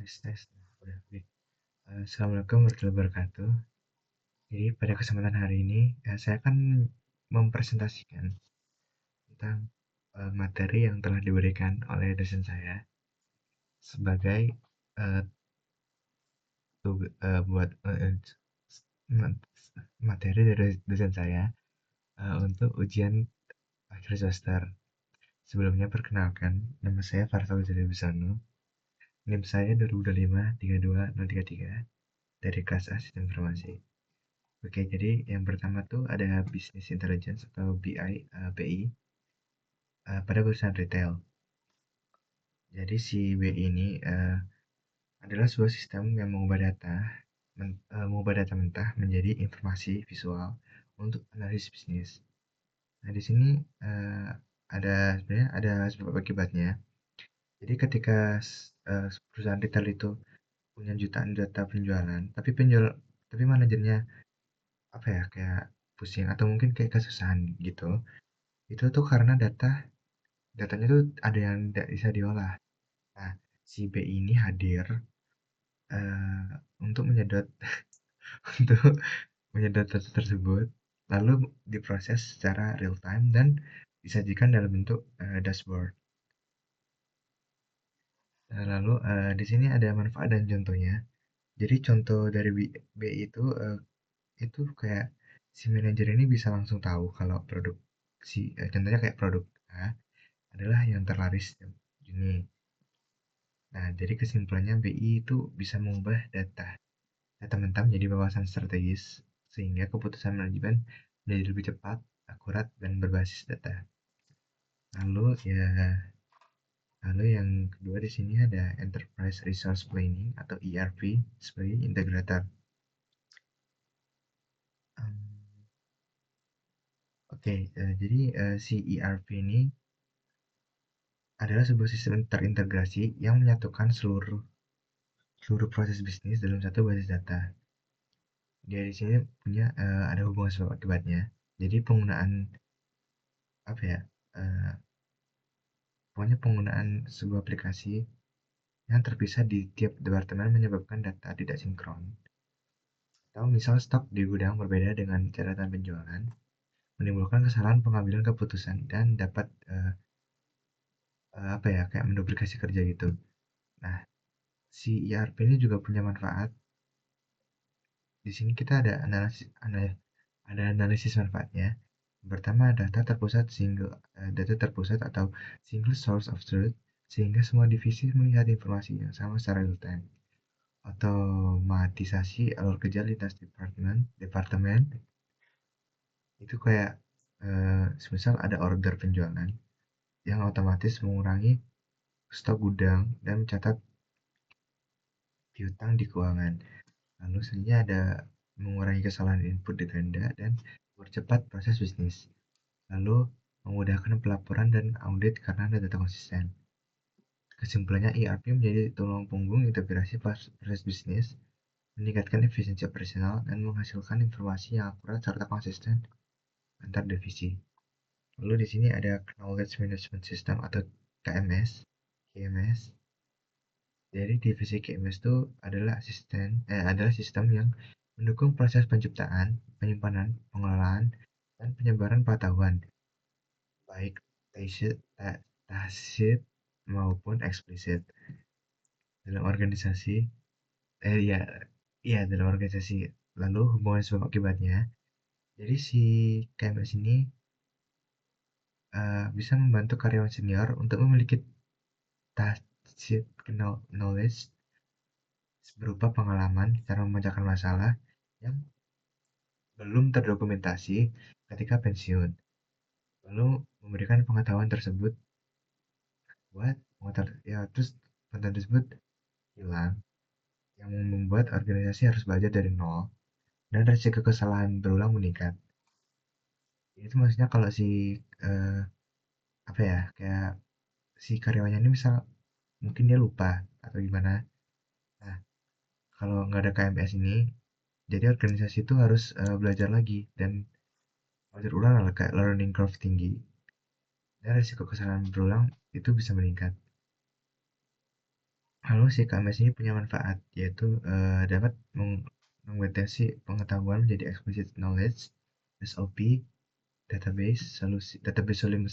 Tes. Udah, oke. Assalamualaikum warahmatullahi wabarakatuh. Jadi pada kesempatan hari ini, saya akan mempresentasikan tentang materi yang telah diberikan oleh dosen saya sebagai eh, buat materi dari dosen saya untuk ujian akhir semester. Sebelumnya perkenalkan, nama saya Farsal Jadi Bisano. NIM saya 2025 32033 dari kelas A Sistem Informasi. Oke, jadi yang pertama tuh ada Business Intelligence atau BI pada perusahaan retail. Jadi si BI ini adalah sebuah sistem yang mengubah data mentah menjadi informasi visual untuk analisis bisnis. Nah, di sini sebenarnya ada sebab akibatnya. Jadi ketika perusahaan retail itu punya jutaan data penjualan, tapi manajernya apa ya kayak pusing atau mungkin kayak kesusahan gitu. Itu tuh karena datanya tuh ada yang tidak bisa diolah. Nah, si B ini hadir untuk menyedot untuk menyedot data tersebut, lalu diproses secara real time dan disajikan dalam bentuk dashboard. Nah, lalu di sini ada manfaat dan contohnya. Jadi contoh dari BI itu kayak si manajer ini bisa langsung tahu kalau contohnya kayak produk A adalah yang terlaris Juni. Nah, jadi kesimpulannya BI itu bisa mengubah data mentah menjadi wawasan strategis sehingga keputusan manajemen menjadi lebih cepat, akurat, dan berbasis data. Lalu ya, lalu yang kedua di sini ada Enterprise Resource Planning atau ERP sebagai integrator. Oke, jadi si ERP ini adalah sebuah sistem terintegrasi yang menyatukan seluruh seluruh proses bisnis dalam satu basis data. Dia di sini punya ada hubungan sebab akibatnya. Jadi penggunaan apa ya? eh, Pokoknya penggunaan sebuah aplikasi yang terpisah di tiap departemen menyebabkan data tidak sinkron. Atau misal stok di gudang berbeda dengan catatan penjualan, menimbulkan kesalahan pengambilan keputusan dan dapat apa ya kayak menduplikasi kerja gitu. Nah, si ERP ini juga punya manfaat. Di sini kita ada analisis manfaatnya. Pertama, data terpusat atau single source of truth sehingga semua divisi melihat informasi yang sama secara real time. Otomatisasi alur kerja lintas departemen itu kayak semisal ada order penjualan yang otomatis mengurangi stok gudang dan mencatat piutang di keuangan. Lalu selanjutnya ada mengurangi kesalahan input di ganda dan mempercepat proses bisnis. Lalu memudahkan pelaporan dan audit karena ada data konsisten. Kesimpulannya, ERP menjadi tulang punggung integrasi proses bisnis, meningkatkan efisiensi operasional, dan menghasilkan informasi yang akurat serta konsisten antar divisi. Lalu di sini ada Knowledge Management System atau KMS. Jadi divisi KMS itu adalah sistem yang mendukung proses penciptaan, penyimpanan, pengelolaan, dan penyebaran pengetahuan, baik tacit maupun eksplisit dalam organisasi. Ya, iya dalam organisasi. Lalu hubungan sebab akibatnya. Jadi si KMS ini bisa membantu karyawan senior untuk memiliki tacit knowledge berupa pengalaman cara memecahkan masalah yang belum terdokumentasi ketika pensiun. Lalu memberikan pengetahuan tersebut buat terus pengetahuan tersebut hilang yang membuat organisasi harus belajar dari nol dan risiko kesalahan berulang meningkat. Itu maksudnya kalau eh, apa ya kayak si karyawannya ini misal mungkin dia lupa atau gimana. Nah, kalau nggak ada KMS ini, jadi organisasi itu harus belajar lagi dan belajar ulang lah kayak learning curve tinggi dan risiko kesalahan berulang itu bisa meningkat. Lalu si KMS ini punya manfaat, yaitu dapat mengonversi pengetahuan menjadi explicit knowledge, SOP, database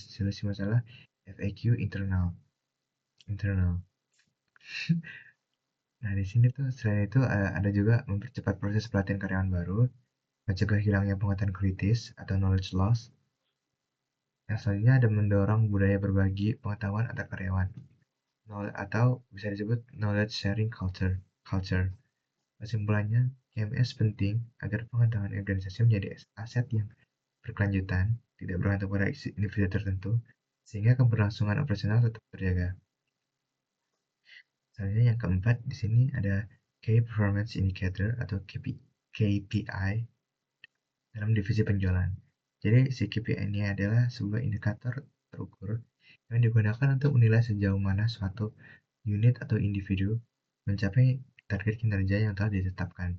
solusi masalah, FAQ internal. Nah, di sini tuh selain itu ada juga mempercepat proses pelatihan karyawan baru, mencegah hilangnya pengetahuan kritis atau knowledge loss. Yang selanjutnya ada mendorong budaya berbagi pengetahuan antar karyawan, atau bisa disebut knowledge sharing culture. Kesimpulannya, KMS penting agar pengetahuan organisasi menjadi aset yang berkelanjutan, tidak bergantung pada individu tertentu, sehingga keberlangsungan operasional tetap terjaga. Selanjutnya yang keempat, di sini ada Key Performance Indicator atau KPI dalam divisi penjualan. Jadi si KPI ini adalah sebuah indikator terukur yang digunakan untuk menilai sejauh mana suatu unit atau individu mencapai target kinerja yang telah ditetapkan.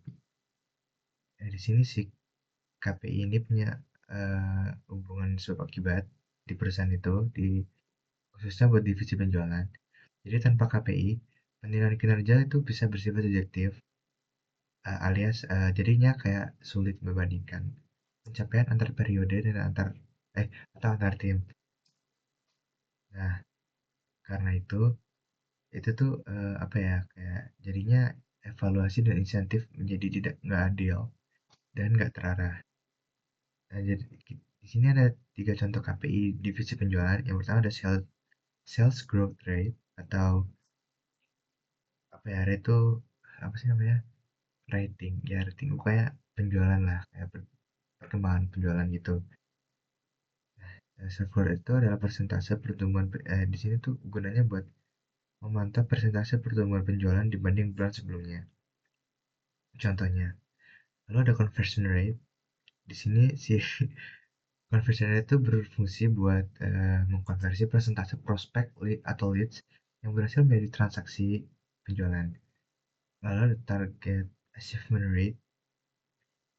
Nah, di sini si KPI ini punya hubungan sebab akibat di perusahaan itu, khususnya buat divisi penjualan. Jadi tanpa KPI, penilaian kinerja itu bisa bersifat subjektif, alias jadinya kayak sulit membandingkan pencapaian antar periode dan atau antar tim. Nah, karena itu tuh apa ya, kayak jadinya evaluasi dan insentif menjadi tidak nggak adil dan nggak terarah. Nah, jadi di sini ada tiga contoh KPI divisi penjualan. Yang pertama ada sales growth rate atau apa ya, rate itu apa sih namanya, rating kayak penjualan lah, kayak perkembangan penjualan gitu. Sales growth itu adalah persentase pertumbuhan di sini tuh gunanya buat memantau persentase pertumbuhan penjualan dibanding bulan sebelumnya. Contohnya, lalu ada conversion rate. Di sini si conversion rate itu berfungsi buat mengkonversi persentase prospek lead atau leads yang berhasil menjadi transaksi penjualan. Lalu ada target achievement rate.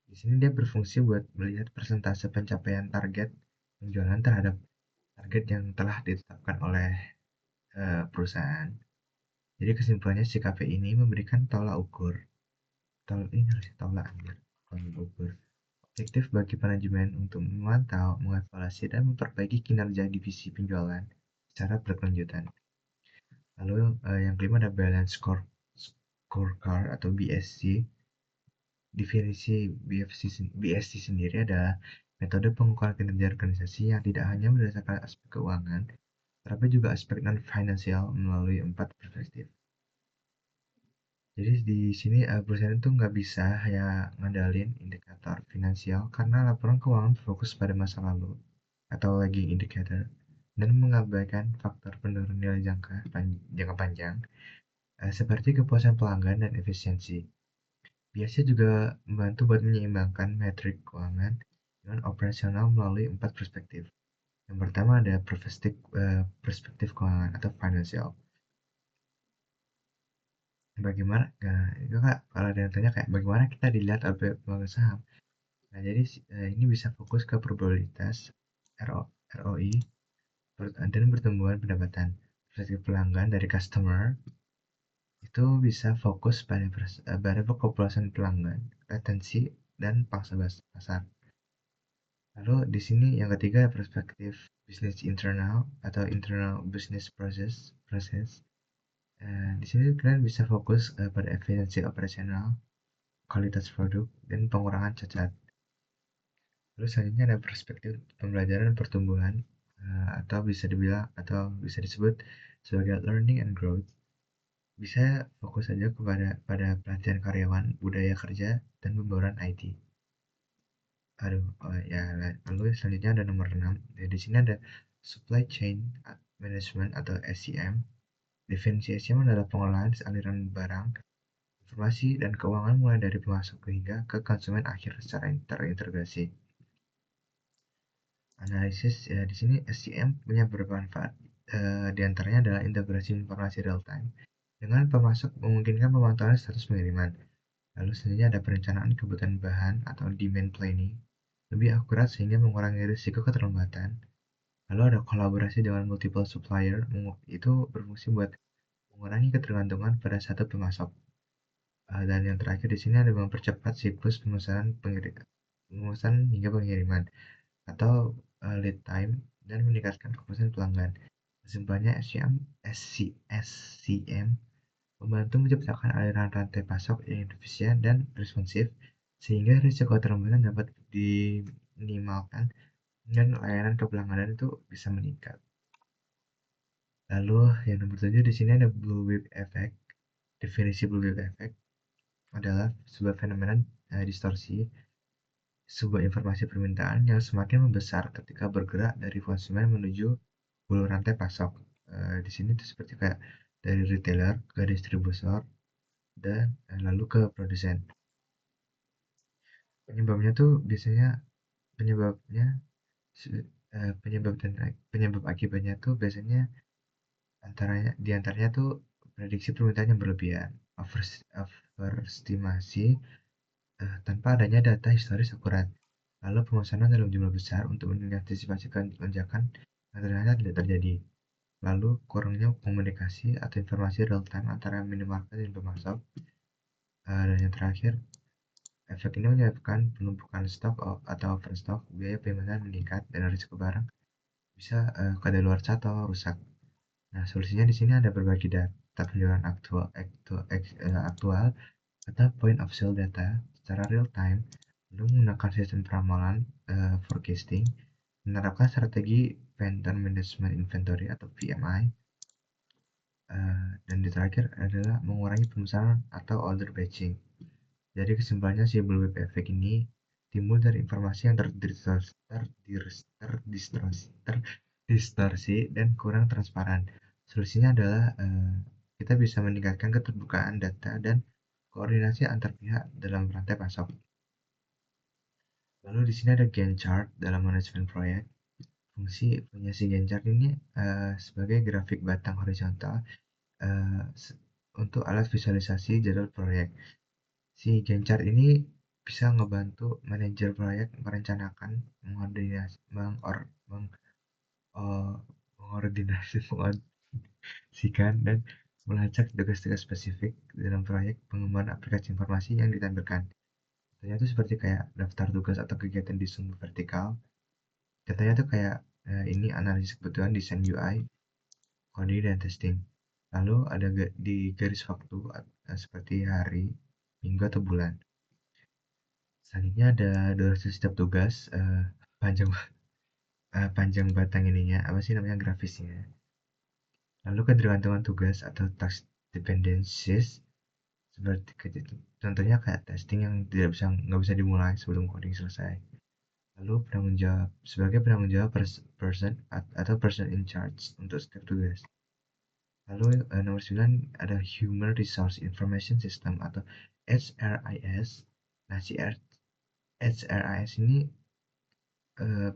Di sini dia berfungsi buat melihat persentase pencapaian target penjualan terhadap target yang telah ditetapkan oleh perusahaan. Jadi kesimpulannya si KPI ini memberikan tolak ukur. Ini harus tolak anjir. Tolak ukur objektif bagi manajemen untuk memantau, mengevaluasi, dan memperbaiki kinerja divisi penjualan secara berkelanjutan. Lalu yang kelima ada balance scorecard atau BSC. Definisi BSC sendiri adalah metode pengukuran kinerja organisasi yang tidak hanya berdasarkan aspek keuangan, tapi juga aspek non-finansial melalui 4 perspektif. Jadi di sini perusahaan itu nggak bisa hanya ngandalin indikator finansial karena laporan keuangan fokus pada masa lalu atau lagging indicator dan mengabaikan faktor penurun nilai jangka panjang seperti kepuasan pelanggan dan efisiensi. Biasanya juga membantu buat menyeimbangkan metrik keuangan dengan operasional melalui 4 perspektif. Yang pertama ada perspektif keuangan atau financial. Bagaimana? Nah, itu Kak, kalau ada yang tanya kayak bagaimana kita dilihat oleh pemegang saham. Nah, jadi ini bisa fokus ke probabilitas ROI dan pertumbuhan pendapatan. Perspektif pelanggan dari customer itu bisa fokus pada populasi pelanggan, retensi, dan pangsa pasar. Lalu di sini yang ketiga perspektif bisnis internal atau internal business process. Di sini kalian bisa fokus pada efisiensi operasional, kualitas produk, dan pengurangan cacat. Lalu selanjutnya ada perspektif pembelajaran dan pertumbuhan atau bisa disebut sebagai learning and growth. Bisa fokus saja pada pelatihan karyawan, budaya kerja, dan pembaruan IT. Aduh, ya, lalu selanjutnya ada nomor 6. Di sini ada supply chain management atau SCM. Definisi SCM adalah pengelolaan aliran barang, informasi, dan keuangan mulai dari pemasok hingga ke konsumen akhir secara terintegrasi. Analisis di sini SCM punya beberapa manfaat. Di antaranya adalah integrasi informasi real time dengan pemasok memungkinkan pemantauan status pengiriman. Lalu selanjutnya ada perencanaan kebutuhan bahan atau demand planning lebih akurat sehingga mengurangi risiko keterlambatan. Lalu ada kolaborasi dengan multiple supplier, itu berfungsi buat mengurangi ketergantungan pada satu pemasok. Dan yang terakhir di sini ada mempercepat siklus pemesanan hingga pengiriman atau lead time dan meningkatkan kepuasan pelanggan. Kesimpulannya SCM membantu menciptakan aliran rantai pasok yang efisien dan responsif sehingga risiko terlambat dapat diminimalkan dan layanan ke pelanggan itu bisa meningkat. Lalu yang nomor 7 di sini ada blue wave effect. Definisi blue wave effect adalah sebuah fenomena distorsi sebuah informasi permintaan yang semakin membesar ketika bergerak dari konsumen menuju hulu rantai pasok. Di sini itu seperti kayak dari retailer ke distributor dan lalu ke produsen. Penyebabnya tuh biasanya penyebabnya penyebab akibatnya tuh biasanya antaranya tuh prediksi permintaan yang berlebihan, overestimasi tanpa adanya data historis akurat, lalu pemesanan dalam jumlah besar untuk mengantisipasi lonjakan yang ternyata tidak terjadi, lalu kurangnya komunikasi atau informasi real time antara minimarket dan pemasok, dan yang terakhir, efek ini menyebabkan penumpukan stok atau overstock, biaya pemesanan meningkat, dan risiko barang bisa kadaluarsa atau rusak. Nah, solusinya di sini ada berbagi data penjualan aktual atau point of sale data secara real time, lalu menggunakan sistem peramalan forecasting, menerapkan strategi vendor management inventory atau PMI, dan di terakhir adalah mengurangi pemesanan atau order batching. Jadi kesimpulannya si blue wave effect ini timbul dari informasi yang terdistorsi dan kurang transparan. Solusinya adalah kita bisa meningkatkan keterbukaan data dan koordinasi antar pihak dalam rantai pasok. Lalu di sini ada Gantt chart dalam manajemen proyek. Fungsi si Gantt chart ini sebagai grafik batang horizontal uh, untuk alat visualisasi jadwal proyek. Si Gantt chart ini bisa ngebantu manajer proyek merencanakan, mengordinasikan dan melacak tugas-tugas spesifik dalam proyek pengembangan aplikasi informasi yang ditampilkan. Contohnya itu seperti kayak daftar tugas atau kegiatan di sumber vertikal. Contohnya tuh kayak ini analisis kebutuhan desain UI, coding dan testing. Lalu ada di garis waktu seperti hari, minggu atau bulan. Selanjutnya ada durasi setiap tugas, panjang panjang batang ininya, apa sih namanya grafisnya. Lalu ketergantungan tugas atau task dependencies, seperti contohnya kayak testing yang nggak bisa dimulai sebelum coding selesai. Lalu penanggung jawab sebagai penanggung jawab person atau person in charge untuk setiap tugas. Lalu nomor 9 ada Human Resource Information System atau HRIS. Nah, si HRIS ini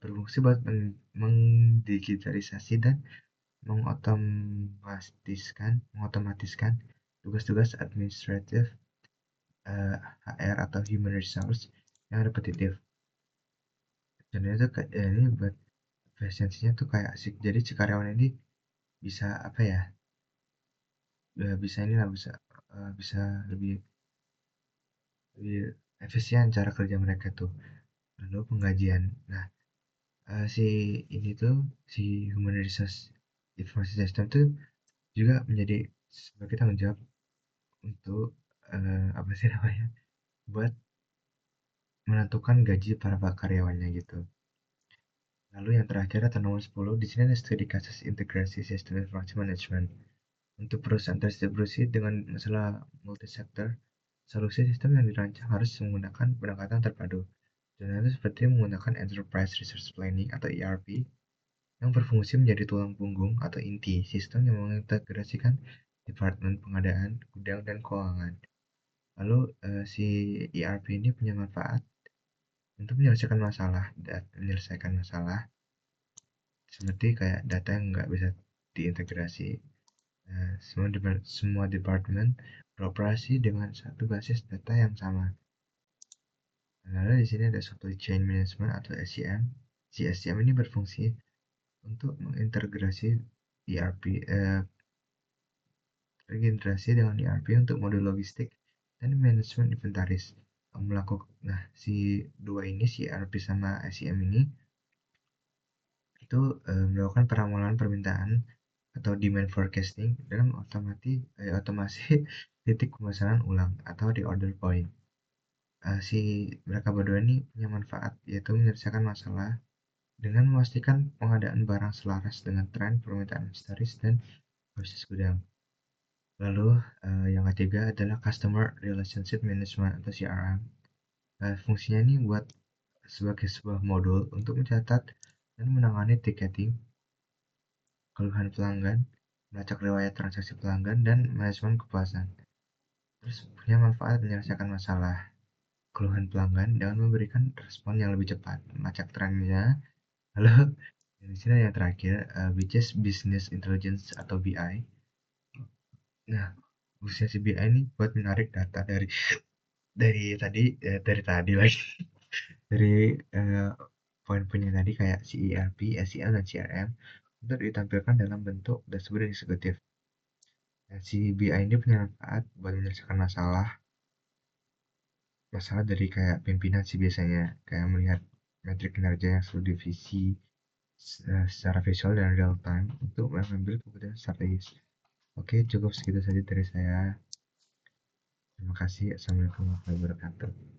berfungsi buat mendigitalisasi dan mengotomatiskan tugas-tugas administratif HR atau human resource yang repetitif. Contohnya tuh ini buat efisiensinya tuh kayak jadi si karyawan ini bisa apa ya? Bisa inilah bisa lebih lebih efisien cara kerja mereka tuh. Lalu penggajian. Nah, si ini tuh si human resource information system tuh juga menjadi sebagai tanggung jawab untuk apa sih namanya? Buat menentukan gaji para karyawannya gitu. Lalu yang terakhir atau nomor 10 di sini ada studi kasus integrasi sistem informasi manajemen. Untuk perusahaan distribusi dengan masalah multi-sektor, solusi sistem yang dirancang harus menggunakan pendekatan terpadu. Contohnya seperti menggunakan Enterprise Resource Planning atau ERP yang berfungsi menjadi tulang punggung atau inti sistem yang mengintegrasikan departemen pengadaan, gudang, dan keuangan. Lalu si ERP ini punya manfaat untuk menyelesaikan masalah seperti kayak data yang nggak bisa diintegrasi. Semua departemen beroperasi dengan satu basis data yang sama. Lalu di sini ada supply chain management atau SCM. Si SCM ini berfungsi untuk mengintegrasi ERP, terintegrasi dengan ERP untuk modul logistik dan manajemen inventaris. Nah, si dua ini, si ERP sama SCM ini, itu melakukan peramulan permintaan atau demand forecasting dalam otomasi titik pemesanan ulang atau di order point. Si mereka berdua ini punya manfaat, yaitu menyelesaikan masalah dengan memastikan pengadaan barang selaras dengan tren permintaan historis dan proses gudang. Lalu yang ketiga adalah Customer Relationship Management atau CRM. Fungsinya ini buat sebagai sebuah modul untuk mencatat dan menangani ticketing, keluhan pelanggan, melacak riwayat transaksi pelanggan, dan manajemen kepuasan. Terus punya manfaat menyelesaikan masalah keluhan pelanggan dengan memberikan respon yang lebih cepat, melacak trennya. Lalu di sini yang terakhir, which is Business Intelligence atau BI. Nah, fungsi BI ini buat menarik data dari tadi lagi dari poin-poinnya tadi kayak CERP, SEL, dan CRM untuk ditampilkan dalam bentuk dashboard eksekutif. Nah, si BI ini punya manfaat buat menyelesaikan masalah dari kayak pimpinan sih biasanya, kayak melihat metrik kinerja yang seluruh divisi secara visual dan real time untuk mengambil keputusan strategis. Oke, cukup segitu saja dari saya. Terima kasih. Assalamualaikum warahmatullahi wabarakatuh.